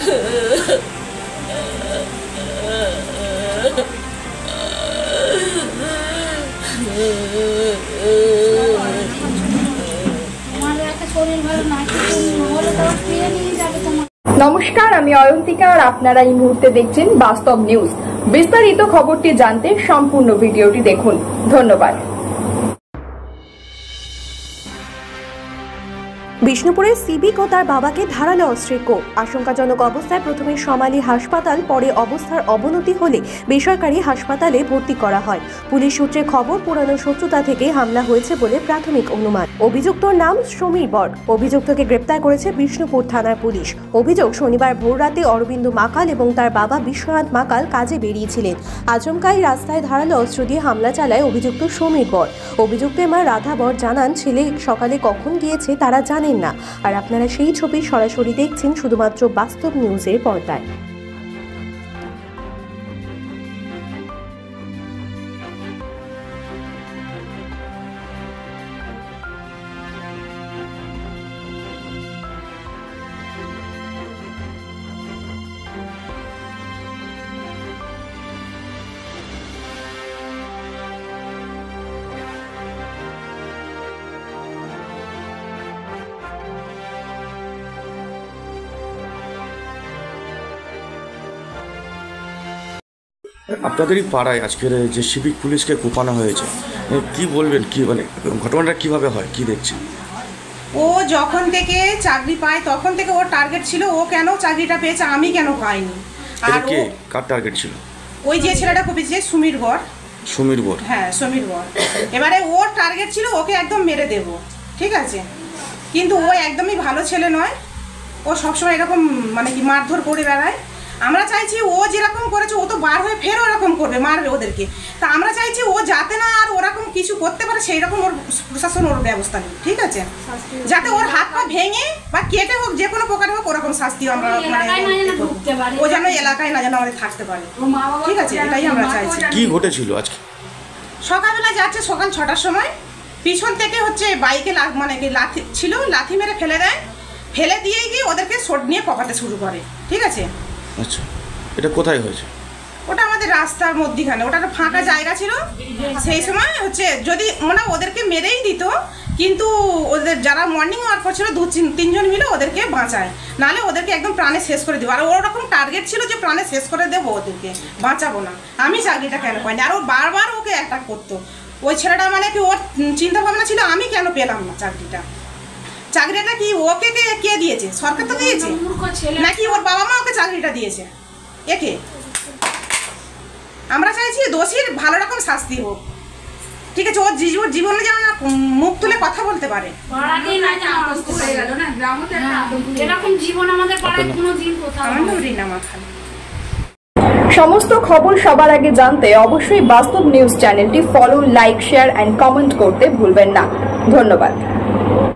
নমস্কার, আমি অয়ন্তিকা আর আপনারা এই মুহূর্তে দেখছেন বাস্তব নিউজ। বিস্তারিত খবরটি জানতে সম্পূর্ণ ভিডিওটি দেখুন। ধন্যবাদ। বিষ্ণুপুরে সিভিক ও তার বাবাকে ধারালো অস্ত্রের কোপ। আশঙ্কাজনক অবস্থায় প্রথমে সমালি হাসপাতাল, পরে অবস্থার অবনতি হলে বেসরকারি হাসপাতালে ভর্তি করা হয়। পুলিশ সূত্রে খবর, পুরানো শত্রুতা থেকে হামলা হয়েছে বলে প্রাথমিক অনুমান। অভিযুক্তর নাম সমীর বর। অভিযুক্তকে গ্রেপ্তার করেছে বিষ্ণুপুর থানার পুলিশ। অভিযোগ, শনিবার ভোররাতে অরবিন্দ মাকাল এবং তার বাবা বিশ্বনাথ মাকাল কাজে বেরিয়েছিলেন। আচমকাই রাস্তায় ধারালো অস্ত্র দিয়ে হামলা চালায় অভিযুক্ত সমীর বর। অভিযুক্তের মা রাধা বর জানান, ছেলে সকালে কখন গিয়েছে তারা জানেন না। আর আপনারা সেই ছবি সরাসরি দেখছেন শুধুমাত্র বাস্তব নিউজের পর্দায়। আপনাদেরই পাড়ায় আজকের যে সিভিক পুলিশকে কোপানো হয়েছে, কি বলবেন? কি মানে ঘটনাটা কিভাবে হয়, কি দেখছেন? ও যখন থেকে চাকরি পায় তখন থেকে ওর টার্গেট ছিল ও কেন চাকরিটা পেয়েছে, আমি কেন পাইনি। আর কে কার টার্গেট ছিল? ওই যে ছেলেটা কোপিয়েছে, সমীর বর। সমীর বর? হ্যাঁ, সমীর বর। এবারে ওর টার্গেট ছিল ওকে একদম মেরে দেব, ঠিক আছে। কিন্তু ও একদমই ভালো ছেলে নয়। ও সবসময় এরকম মানে কি মারধর করে বেড়ায়। আমরা চাইছি ও যেরকম করেছে ও তো বার হয়ে ফের ওরকম করবে, মারবে ওদেরকে। তা আমরা চাইছি ও যাতে না আর ওরকম কিছু করতে পারে, সেই রকম ওর প্রশাসন ওর ব্যবস্থা নেই, ঠিক আছে। যাতে ওর হাত পা ভেঙে বা কেটে হোক, যে কোনো প্রকারে হোক, ওরকম শাস্তি আমরা মানে ও যেন এলাকায় না যেন আমাদের থাকতে পারে, ঠিক আছে। এটাই আমরা চাইছি। কি ঘটেছিল আজকে? সকালবেলা যাচ্ছে, সকাল 6টার সময় পিছন থেকে হচ্ছে বাইকে মানে লাথি ছিল, লাথি মেরে ফেলে দেয়। ফেলে দিয়ে গিয়ে ওদেরকে শট নিয়ে কপাতে শুরু করে, ঠিক আছে। আচ্ছা, এটা কোথায় হয়েছে? ওটা আমাদের রাস্তার মধ্যখানে, ওটা একটা ফাঁকা জায়গা ছিল। সেই সময় হচ্ছে যদি মানে ওদেরকে মেরেই দিত, কিন্তু ওদের যারা মর্নিং ওয়াক করছিল 2-3 জন মিলে ওদেরকে বাঁচায়, নাহলে ওদেরকে একদম প্রাণে শেষ করে দেবো। আর ওরকম টার্গেট ছিল যে প্রাণে শেষ করে দেবো, ওদেরকে বাঁচাবো না। আমি চাকরিটা কেন পাইনি, আর ও বারবার ওকে অ্যাটাক করতো। ওই ছেলেটা মানে কি ওর চিন্তা ভাবনা ছিল আমি কেন পেলাম না চাকরিটা। চাকরিটা কি ওকে কে দিয়েছে? সরকার তো দিয়েছে, নাকি ওর বাবা মা ওকে চাকরিটা দিয়েছে? একে আমরা চাইছি দোষীর ভালো রকম শাস্তি হোক, ঠিক আছে। ওর জীবনে যেন না মুখ তুলে কথা বলতে পারে। সমস্ত খবর সবার আগে জানতে অবশ্যই বাস্তব নিউজ চ্যানেলটি follow, like, share and comment করতে ভুলবেন না। ধন্যবাদ।